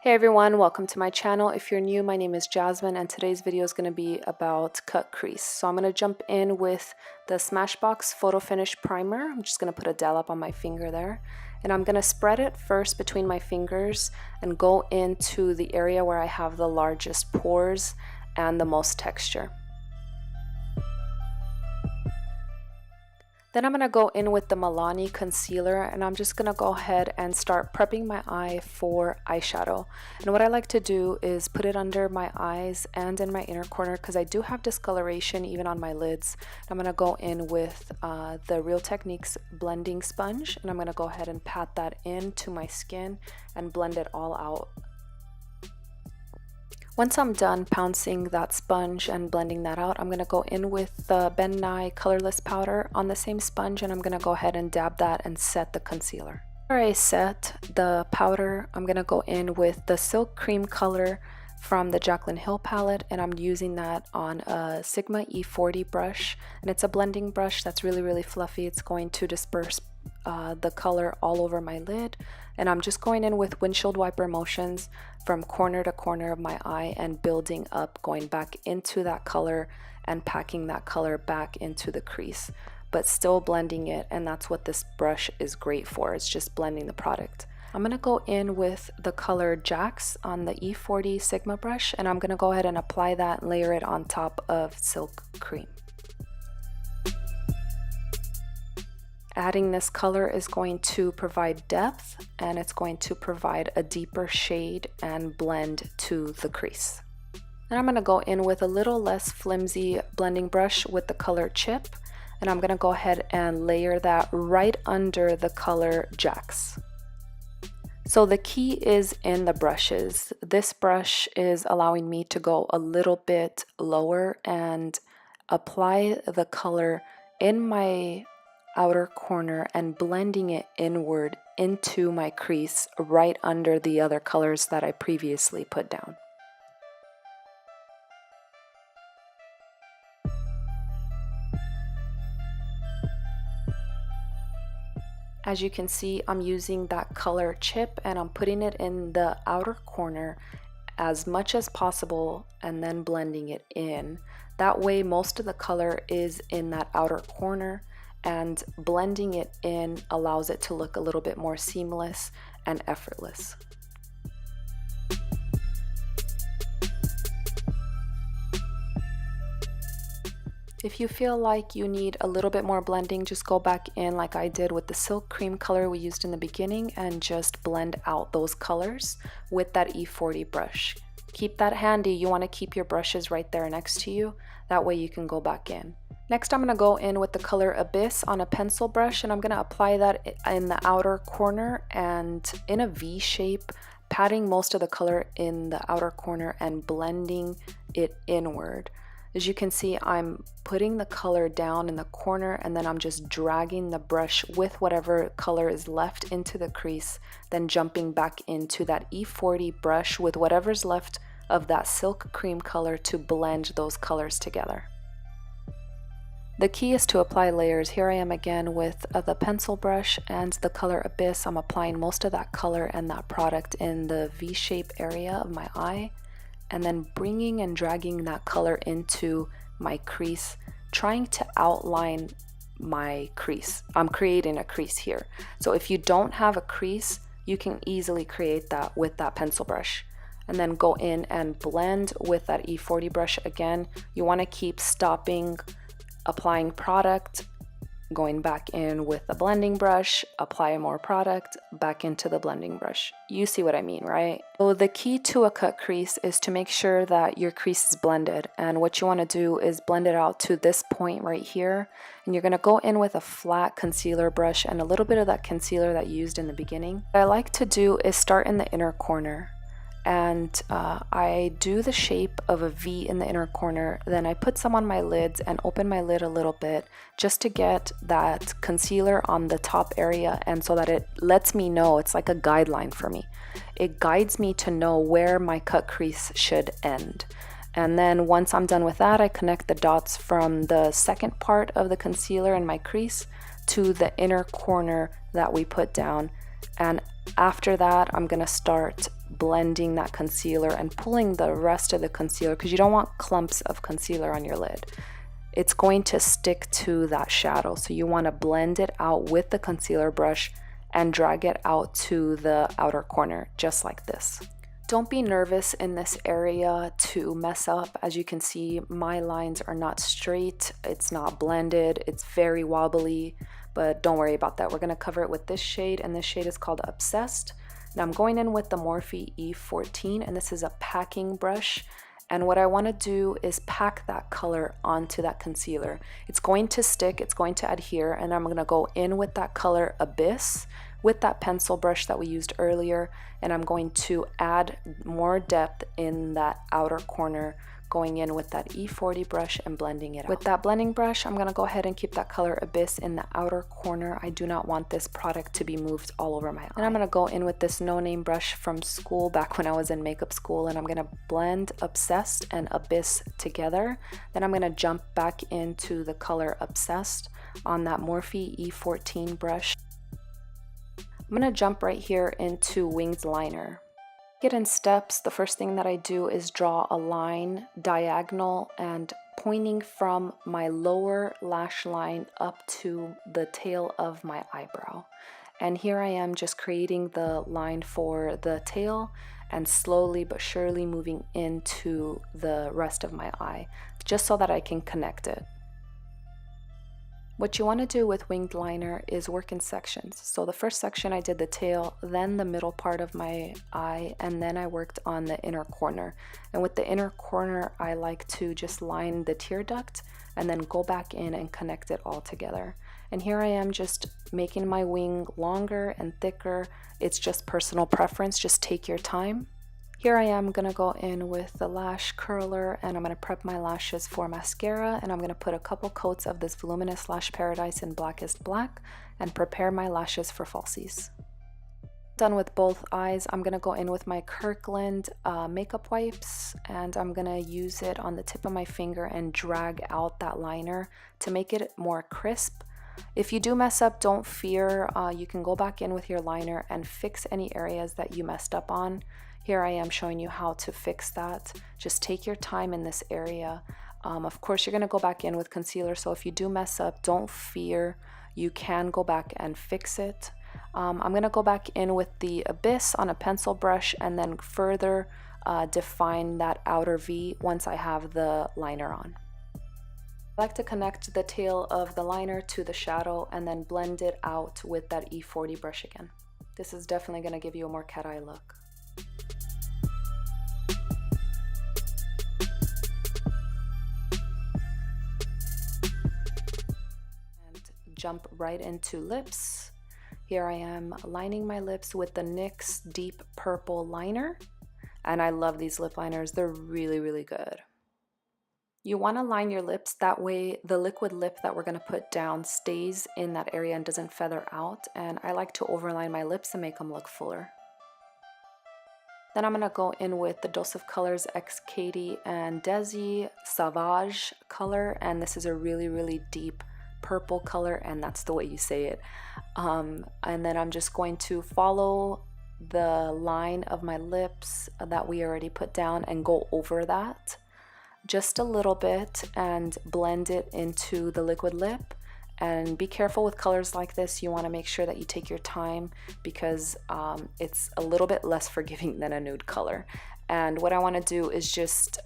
Hey everyone, welcome to my channel. If you're new, my name is Jasmine and today's video is going to be about cut crease. So I'm going to jump in with the Smashbox Photo Finish Primer. I'm just going to put a dollop on my finger there. And I'm going to spread it first between my fingers and go into the area where I have the largest pores and the most texture. Then I'm going to go in with the Milani concealer and I'm just going to go ahead and start prepping my eye for eyeshadow. And what I like to do is put it under my eyes and in my inner corner because I do have discoloration even on my lids. I'm going to go in with the Real Techniques blending sponge and I'm going to go ahead and pat that into my skin and blend it all out. Once I'm done pouncing that sponge and blending that out, I'm going to go in with the Ben Nye colorless powder on the same sponge and I'm going to go ahead and dab that and set the concealer. After I set the powder, I'm going to go in with the Silk Cream color from the Jaclyn Hill palette and I'm using that on a Sigma E40 brush, and it's a blending brush that's really fluffy. It's going to disperse the color all over my lid, and I'm just going in with windshield wiper motions from corner to corner of my eye and building up, going back into that color and packing that color back into the crease, but still blending it, and that's what this brush is great for. It's just blending the product. I'm going to go in with the color Jax on the E40 Sigma brush and I'm going to go ahead and apply that and layer it on top of Silk Cream. Adding this color is going to provide depth and it's going to provide a deeper shade and blend to the crease. Then I'm going to go in with a little less flimsy blending brush with the color Chip and I'm going to go ahead and layer that right under the color Jax. So the key is in the brushes. This brush is allowing me to go a little bit lower and apply the color in my outer corner and blending it inward into my crease right under the other colors that I previously put down. As you can see, I'm using that color Chip and I'm putting it in the outer corner as much as possible and then blending it in. That way most of the color is in that outer corner, and blending it in allows it to look a little bit more seamless and effortless. If you feel like you need a little bit more blending, just go back in like I did with the Silk Cream color we used in the beginning and just blend out those colors with that E40 brush. Keep that handy. You want to keep your brushes right there next to you. That way you can go back in. Next, I'm going to go in with the color Abyss on a pencil brush and I'm going to apply that in the outer corner and in a V shape, patting most of the color in the outer corner and blending it inward. As you can see, I'm putting the color down in the corner and then I'm just dragging the brush with whatever color is left into the crease, then jumping back into that E40 brush with whatever's left of that Silk Cream color to blend those colors together. The key is to apply layers. Here I am again with the pencil brush and the color Abyss. I'm applying most of that color and that product in the V-shape area of my eye, and then bringing and dragging that color into my crease, trying to outline my crease. I'm creating a crease here. So if you don't have a crease, you can easily create that with that pencil brush. And then go in and blend with that E40 brush again. You want to keep stopping, applying product, going back in with the blending brush, apply more product, back into the blending brush. You see what I mean, right? So the key to a cut crease is to make sure that your crease is blended, and what you want to do is blend it out to this point right here, and you're going to go in with a flat concealer brush and a little bit of that concealer that you used in the beginning. What I like to do is start in the inner corner, and I do the shape of a V in the inner corner, then I put some on my lids and open my lid a little bit just to get that concealer on the top area, and so that it lets me know, it's like a guideline for me. It guides me to know where my cut crease should end. And then once I'm done with that, I connect the dots from the second part of the concealer in my crease to the inner corner that we put down, and after that I'm gonna start blending that concealer and pulling the rest of the concealer, because you don't want clumps of concealer on your lid. It's going to stick to that shadow, so you want to blend it out with the concealer brush and drag it out to the outer corner, just like this. Don't be nervous in this area to mess up. As you can see, my lines are not straight, it's not blended, it's very wobbly, but don't worry about that. We're gonna cover it with this shade, and this shade is called Obsessed. Now I'm going in with the Morphe E14, and this is a packing brush. And what I want to do is pack that color onto that concealer. It's going to stick, it's going to adhere, and I'm going to go in with that color Abyss with that pencil brush that we used earlier, and I'm going to add more depth in that outer corner, going in with that E40 brush and blending it out. With that blending brush, I'm going to go ahead and keep that color Abyss in the outer corner. I do not want this product to be moved all over my eye. And I'm going to go in with this no-name brush from school, back when I was in makeup school, and I'm going to blend Obsessed and Abyss together. Then I'm going to jump back into the color Obsessed on that Morphe E14 brush. I'm going to jump right here into Winged Liner. Get in steps. The first thing that I do is draw a line diagonal and pointing from my lower lash line up to the tail of my eyebrow. And here I am just creating the line for the tail and slowly but surely moving into the rest of my eye, just so that I can connect it. What you want to do with winged liner is work in sections. So the first section I did the tail, then the middle part of my eye, and then I worked on the inner corner. And with the inner corner, I like to just line the tear duct and then go back in and connect it all together. And here I am just making my wing longer and thicker. It's just personal preference, just take your time. Here I am gonna go in with the lash curler, and I'm gonna prep my lashes for mascara, and I'm gonna put a couple coats of this Voluminous Lash Paradise in Blackest Black and prepare my lashes for falsies. Done with both eyes, I'm gonna go in with my Kirkland makeup wipes, and I'm gonna use it on the tip of my finger and drag out that liner to make it more crisp. If you do mess up, don't fear. You can go back in with your liner and fix any areas that you messed up on. Here I am showing you how to fix that. Just take your time in this area. Of course, you're going to go back in with concealer, so if you do mess up, don't fear. You can go back and fix it. I'm going to go back in with the Abyss on a pencil brush and then further define that outer V once I have the liner on. I like to connect the tail of the liner to the shadow and then blend it out with that E40 brush again. This is definitely going to give you a more cat eye look. Jump right into lips. Here I am lining my lips with the NYX Deep Purple Liner, and I love these lip liners. They're really good. You want to line your lips, that way the liquid lip that we're going to put down stays in that area and doesn't feather out, and I like to overline my lips and make them look fuller. Then I'm going to go in with the Dose of Colors X Katy and Desi Sauvage color, and this is a really deep purple color, and that's the way you say it. And then I'm just going to follow the line of my lips that we already put down and go over that just a little bit and blend it into the liquid lip. And be careful with colors like this. You want to make sure that you take your time because it's a little bit less forgiving than a nude color. And what I want to do is just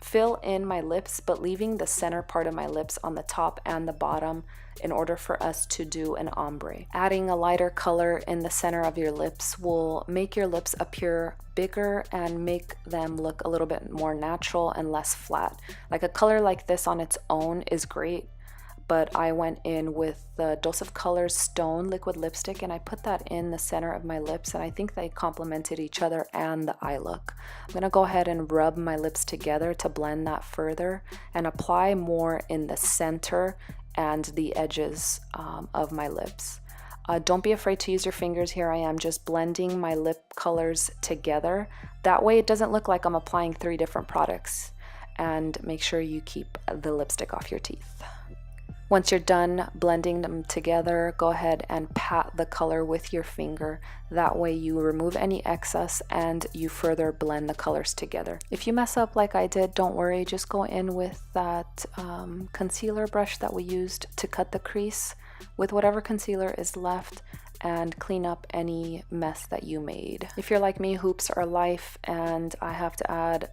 fill in my lips, but leaving the center part of my lips on the top and the bottom in order for us to do an ombre. Adding a lighter color in the center of your lips will make your lips appear bigger and make them look a little bit more natural and less flat. Like a color like this on its own is great, but I went in with the Dose of Colors Stone liquid lipstick and I put that in the center of my lips, and I think they complemented each other and the eye look. I'm going to go ahead and rub my lips together to blend that further and apply more in the center and the edges of my lips. Don't be afraid to use your fingers. Here I am just blending my lip colors together. That way it doesn't look like I'm applying 3 different products. And make sure you keep the lipstick off your teeth. Once you're done blending them together, go ahead and pat the color with your finger. That way you remove any excess and you further blend the colors together. If you mess up like I did, don't worry, just go in with that concealer brush that we used to cut the crease with whatever concealer is left and clean up any mess that you made. If you're like me, hoops are life, and I have to add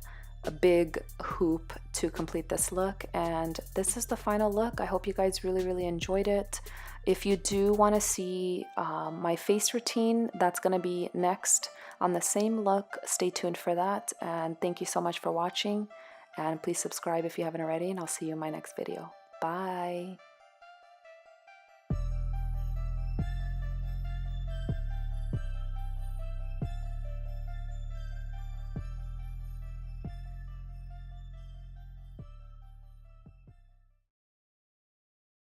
a big hoop to complete this look, and this is the final look. I hope you guys really enjoyed it. If you do want to see my face routine, that's going to be next on the same look. Stay tuned for that, and thank you so much for watching, and please subscribe if you haven't already, and I'll see you in my next video. Bye.